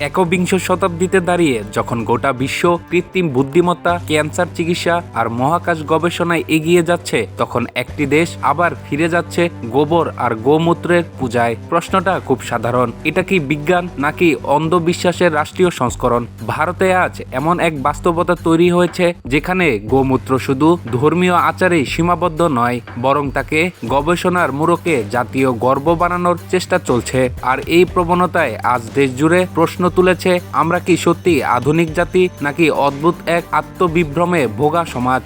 একবিংশ শতাব্দীতে দাঁড়িয়ে যখন গোটা বিশ্ব কৃত্রিম বুদ্ধিমত্তা, ক্যান্সার চিকিৎসা আর মহাকাশ গবেষণায় এগিয়ে যাচ্ছে, তখন একটি দেশ আবার ফিরে যাচ্ছে গোবর আর গোমূত্রের পূজায়। প্রশ্নটা খুব সাধারণ, এটা কি বিজ্ঞান নাকি অন্ধবিশ্বাসের রাষ্ট্রীয় সংস্করণ? ভারতে আজ এমন এক বাস্তবতা তৈরি হয়েছে যেখানে গোমূত্র শুধু ধর্মীয় আচারেই সীমাবদ্ধ নয়, বরং তাকে গবেষণার মোড়কে জাতীয় গর্ব বানানোর চেষ্টা চলছে। আর এই প্রবণতায় আজ দেশ জুড়ে প্রশ্ন তুলেছে, আমরা কি সত্যি আধুনিক জাতি নাকি অদ্ভুত এক আত্মবিভ্রমে ভোগা সমাজ?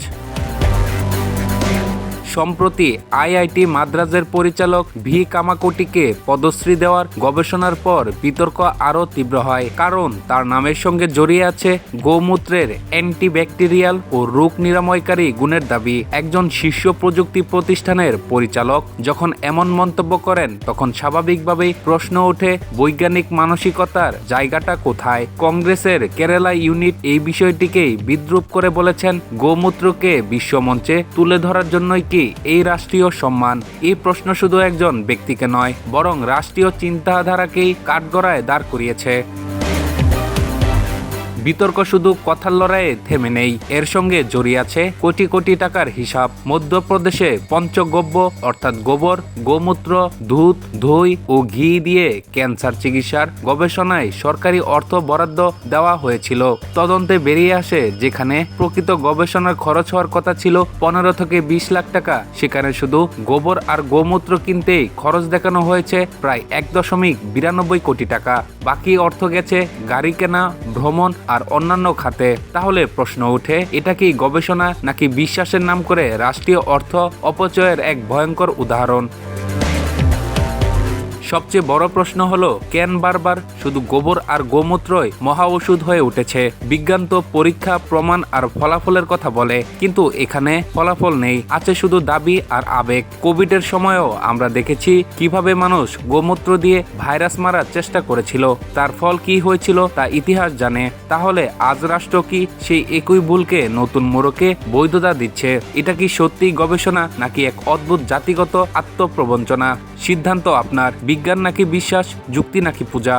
সম্প্রতি আইআইটি মাদ্রাজের পরিচালক ভি কামাকোটিকে পদশ্রী দেওয়ার গবেষণার পর বিতর্ক আরও তীব্র হয়, কারণ তার নামের সঙ্গে জড়িয়ে আছে গোমূত্রের অ্যান্টিব্যাকটেরিয়াল ও রোগ নিরাময়কারী গুণের দাবি। একজন শীর্ষ প্রযুক্তি প্রতিষ্ঠানের পরিচালক যখন এমন মন্তব্য করেন, তখন স্বাভাবিকভাবেই প্রশ্ন ওঠে, বৈজ্ঞানিক মানসিকতার জায়গাটা কোথায়? কংগ্রেসের কেরালা ইউনিট এই বিষয়টিকেই বিদ্রূপ করে বলেছেন, গোমূত্রকে বিশ্বমঞ্চে তুলে ধরার জন্যই কি এই রাষ্ট্রীয় সম্মান? এই প্রশ্ন শুধু একজন ব্যক্তিকে নয়, বরং রাষ্ট্রীয় চিন্তাধারাকেই কাঠগড়ায় দাঁড় করিয়েছে। বিতর্ক শুধু কথার লড়াইয়ে থেমে নেই, এর সঙ্গে জড়িয়ে আছে কোটি কোটি টাকার হিসাব। মধ্যপ্রদেশে পঞ্চগব্য অর্থাৎ গোবর, গোমূত্র, দুধ, দই ও ঘি দিয়ে ক্যান্সার চিকিৎসার গবেষণায় সরকারি অর্থ বরাদ্দ দেওয়া হয়েছিল। তদন্তে বেরিয়ে আসে, যেখানে প্রকৃত গবেষণার খরচ হওয়ার কথা ছিল 15 থেকে 20 লাখ টাকা, সেখানে শুধু গোবর আর গোমূত্র কিনতেই খরচ দেখানো হয়েছে প্রায় 1.92 কোটি টাকা। বাকি অর্থ গেছে গাড়ি কেনা, ভ্রমণ আর অন্যান্য খাতে। তাহলে প্রশ্ন ওঠে, এটা কি গবেষণা নাকি বিশ্বাসের নাম করে রাষ্ট্রীয় অর্থ অপচয়ের এক ভয়ঙ্কর উদাহরণ? সবচেয়ে বড় প্রশ্ন হলো, কেন বারবার শুধু গোবর আর গোমূত্রই মহা ওষুধ হয়ে উঠেছে? বিজ্ঞান তো পরীক্ষা, প্রমাণ আর ফলাফলের কথা বলে, কিন্তু এখানে ফলাফল নেই, আছে শুধু দাবি আর আবেগ। কোভিডের সময়ও আমরা দেখেছি কিভাবে মানুষ গোমূত্র দিয়ে ভাইরাস মারার চেষ্টা করেছিল, তার ফল কি হয়েছিল তা ইতিহাস জানে। তাহলে আজ রাষ্ট্র কি সেই একই ভুলকে নতুন মোড়কে বৈধতা দিচ্ছে? এটা কি সত্যি গবেষণা নাকি এক অদ্ভুত জাতিগত আত্মপ্রবঞ্চনা? সিদ্ধান্ত আপনার। বিজ্ঞান নাকি বিশ্বাস, যুক্তি নাকি পূজা?